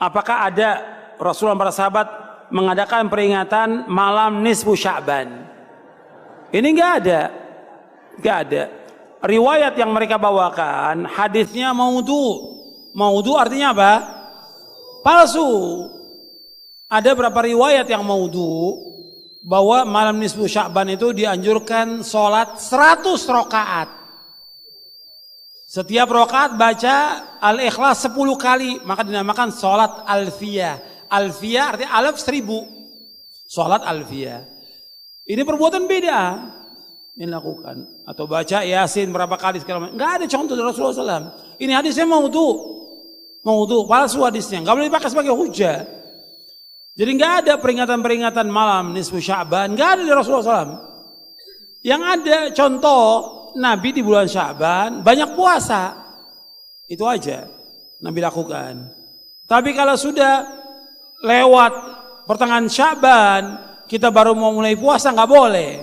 apakah ada Rasulullah dan para sahabat mengadakan peringatan malam nisfu Sya'ban? Ini enggak ada. Enggak ada. Riwayat yang mereka bawakan hadisnya maudhu. Maudhu artinya apa? Palsu. Ada berapa riwayat yang maudhu bahwa malam nisfu Sya'ban itu dianjurkan sholat 100 rakaat. Setiap rakaat baca Al-Ikhlas 10 kali, maka dinamakan sholat alfiyah. Alfiyah artinya alaf 1000. Sholat alfiyah. Ini perbuatan beda dilakukan. Atau baca Yasin berapa kali segala macam. Enggak ada contoh dari Rasulullah SAW. Ini hadisnya maudhu. Maudhu, palsu hadisnya. Enggak boleh dipakai sebagai hujah. Jadi enggak ada peringatan-peringatan malam nisfu Sya'ban. Enggak ada dari Rasulullah SAW. Yang ada contoh Nabi di bulan Sya'ban banyak puasa. Itu aja Nabi lakukan. Tapi kalau sudah lewat pertengahan Sya'ban, kita baru mau mulai puasa, nggak boleh.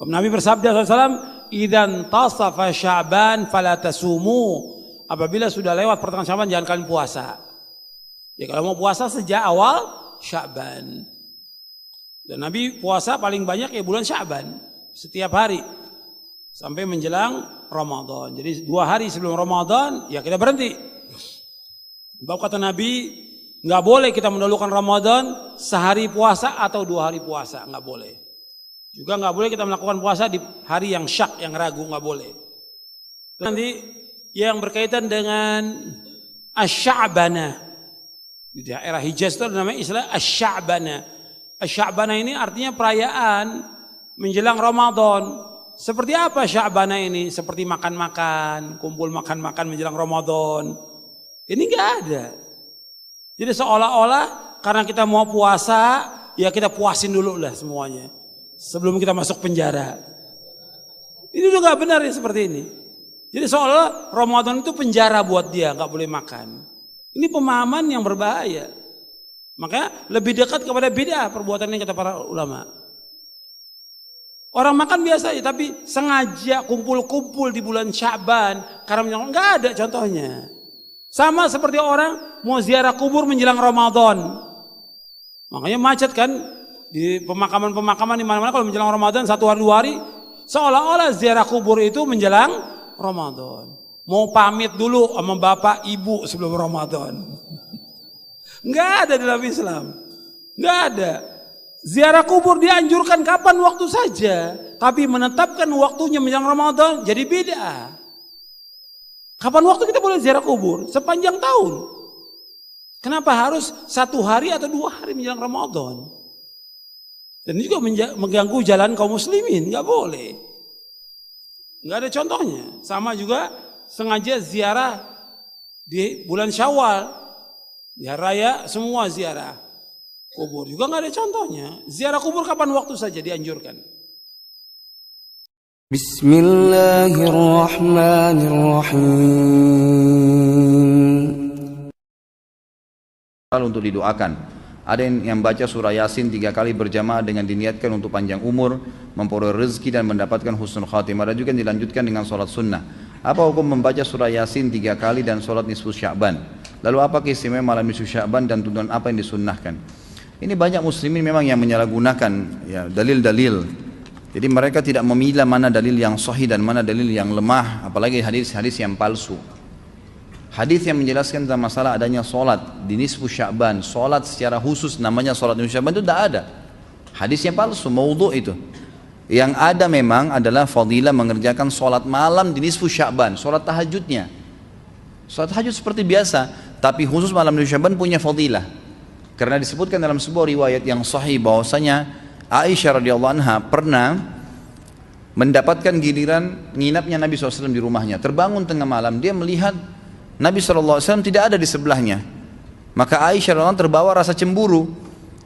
Nabi bersabda SAW, "Idzan tasafa Sya'ban fala tasumu." Apabila sudah lewat pertengahan Sya'ban, jangan kalian puasa. Ya kalau mau puasa sejak awal Sya'ban. Dan Nabi puasa paling banyak ya bulan Sya'ban, setiap hari sampai menjelang Ramadan. Jadi 2 hari sebelum Ramadan ya kita berhenti. Sebab kata Nabi, nggak boleh kita mendahulukan Ramadan sehari puasa atau 2 hari puasa, nggak boleh. Juga nggak boleh kita melakukan puasa di hari yang syak, yang ragu, nggak boleh. Nanti yang berkaitan dengan Asy-Sya'bana di daerah Hijaz itu namanya istilah Asy-Sya'bana. Asy-Sya'bana ini artinya perayaan menjelang Ramadan. Seperti apa Sya'bana ini? Seperti makan-makan, kumpul makan-makan menjelang Ramadan. Ini enggak ada. Jadi seolah-olah karena kita mau puasa, ya kita puasin dulu lah semuanya sebelum kita masuk penjara. Ini juga benar ya seperti ini. Jadi seolah Ramadan itu penjara buat dia, enggak boleh makan. Ini pemahaman yang berbahaya. Makanya lebih dekat kepada bid'ah perbuatan ini kata para ulama. Orang makan biasa ya, tapi sengaja kumpul-kumpul di bulan Sya'ban karena nggak ada contohnya. Sama seperti orang mau ziarah kubur menjelang Ramadan. Makanya macet kan di pemakaman-pemakaman di mana-mana kalau menjelang Ramadan 1 hari 2 hari seolah-olah ziarah kubur itu menjelang Ramadan. Mau pamit dulu sama bapak ibu sebelum Ramadan. Nggak ada dalam Islam. Nggak ada. Ziarah kubur dianjurkan kapan waktu saja, tapi menetapkan waktunya menjelang Ramadan jadi beda. Kapan waktu kita boleh ziarah kubur? Sepanjang tahun. Kenapa harus 1 hari atau 2 hari menjelang Ramadan? Dan ini juga mengganggu jalan kaum muslimin, nggak boleh. Nggak ada contohnya. Sama juga sengaja ziarah di bulan Syawal, di hari raya semua ziarah kubur juga nggak ada contohnya. Ziarah kubur kapan waktu saja dianjurkan. Bismillahirrahmanirrahim. Untuk didoakan, ada yang baca surah Yasin 3 kali berjamaah dengan diniatkan untuk panjang umur, memperoleh rezeki dan mendapatkan husnul khatimah. Ada juga yang dilanjutkan dengan sholat sunnah. Apa hukum membaca surah Yasin 3 kali dan sholat nisfu Sya'ban? Lalu apa keistimewaan malam nisfu Sya'ban dan tuntunan apa yang disunnahkan? Ini banyak muslimin memang yang menyalahgunakan ya, dalil-dalil. Jadi mereka tidak memilah mana dalil yang sahih dan mana dalil yang lemah, apalagi hadis-hadis yang palsu. Hadis yang menjelaskan tentang masalah adanya solat di nisfu Sya'ban, solat secara khusus namanya solat nisfu Sya'ban itu tidak ada. Hadis yang palsu, maudhu itu. Yang ada memang adalah fadilah mengerjakan solat malam di nisfu Sya'ban, solat tahajudnya. Solat tahajud seperti biasa, tapi khusus malam nisfu Sya'ban punya fadilah. Karena disebutkan dalam sebuah riwayat yang sahih bahwasanya Aisyah radhiyallahu anha pernah mendapatkan giliran nginapnya Nabi SAW di rumahnya. Terbangun tengah malam, dia melihat Nabi SAW tidak ada di sebelahnya. Maka Aisyah radhiyallahu anha terbawa rasa cemburu.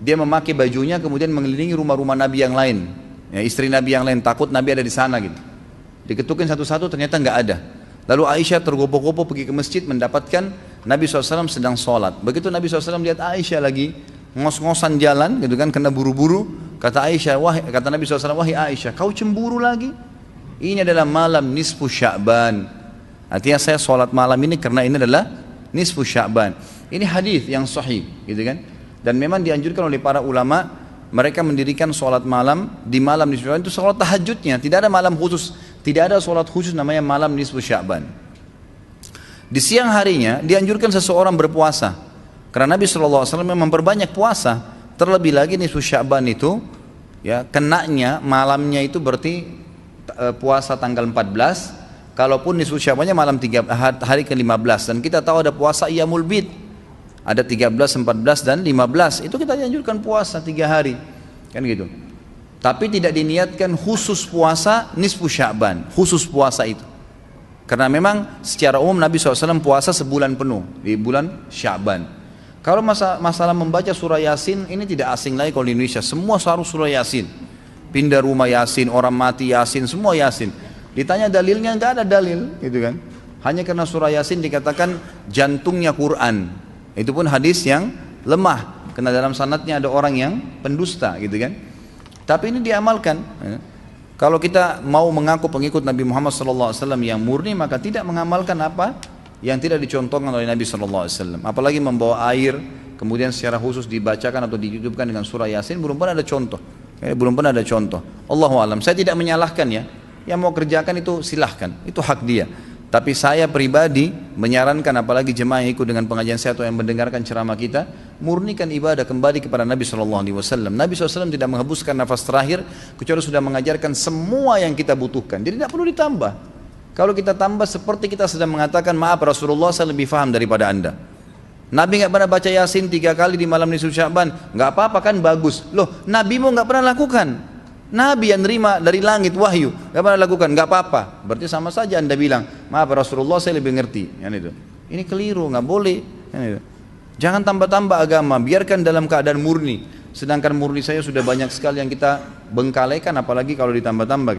Dia memakai bajunya kemudian mengelilingi rumah-rumah Nabi yang lain, ya, istri Nabi yang lain, takut Nabi ada di sana gitu. Diketukin satu-satu ternyata nggak ada. Lalu Aisyah tergopoh-gopoh pergi ke masjid mendapatkan Nabi SAW sedang sholat. Begitu Nabi SAW lihat Aisyah lagi ngos-ngosan jalan gitu kan, kena buru-buru. Kata Nabi SAW, wahai Aisyah, kau cemburu lagi? Ini adalah malam nisfu Sya'ban. Artinya saya sholat malam ini karena ini adalah nisfu Sya'ban. Ini hadis yang sahih, gitu kan? Dan memang dianjurkan oleh para ulama, mereka mendirikan sholat malam di malam nisfu Sya'ban itu sholat tahajudnya, tidak ada malam khusus, tidak ada sholat khusus namanya malam nisfu Sya'ban. Di siang harinya dianjurkan seseorang berpuasa, karena Nabi SAW memperbanyak puasa, terlebih lagi nisfu Sya'ban itu, ya kenanya malamnya itu berarti puasa tanggal 14. Kalaupun nisfu Sya'bannya malam hari ke-15, dan kita tahu ada puasa Iyamul Bid, ada 13, 14 dan 15, itu kita anjurkan puasa 3 hari, kan gitu. Tapi tidak diniatkan khusus puasa nisfu Sya'ban, khusus puasa itu. Karena memang secara umum Nabi SAW puasa sebulan penuh di bulan Sya'ban. Kalau masalah membaca surah Yasin, ini tidak asing lagi kalau di Indonesia, semua harus surah Yasin. Pindah rumah Yasin, orang mati Yasin, semua Yasin. Ditanya dalilnya, nggak ada dalil, gitu kan? Hanya karena surah Yasin dikatakan jantungnya Quran. Itu pun hadis yang lemah, karena dalam sanadnya ada orang yang pendusta, gitu kan? Tapi ini diamalkan. Kalau kita mau mengaku pengikut Nabi Muhammad SAW yang murni, maka tidak mengamalkan apa yang tidak dicontohkan oleh Nabi SAW. Apalagi membawa air, kemudian secara khusus dibacakan atau dihidupkan dengan surah Yasin, belum pernah ada contoh. Belum pernah ada contoh. Allahu a'lam. Saya tidak menyalahkan ya. Yang mau kerjakan itu silahkan, itu hak dia. Tapi saya pribadi menyarankan, apalagi jemaah yang ikut dengan pengajian saya atau yang mendengarkan ceramah kita, murnikan ibadah kembali kepada Nabi SAW. Nabi SAW tidak menghembuskan nafas terakhir kecuali sudah mengajarkan semua yang kita butuhkan. Jadi tidak perlu ditambah. Kalau kita tambah seperti kita sedang mengatakan, maaf Rasulullah saya lebih faham daripada anda. Nabi nggak pernah baca Yasin 3 kali di malam nisfu Sya'ban, nggak apa-apa kan, bagus. Loh, Nabi mau nggak pernah lakukan. Nabi yang nerima dari langit wahyu, nggak pernah lakukan, nggak apa-apa. Berarti sama saja anda bilang, maaf Rasulullah saya lebih ngerti. Itu. Ini keliru, nggak boleh. Itu. Jangan tambah-tambah agama, biarkan dalam keadaan murni. Sedangkan murni saya sudah banyak sekali yang kita bengkalekan, apalagi kalau ditambah-tambah.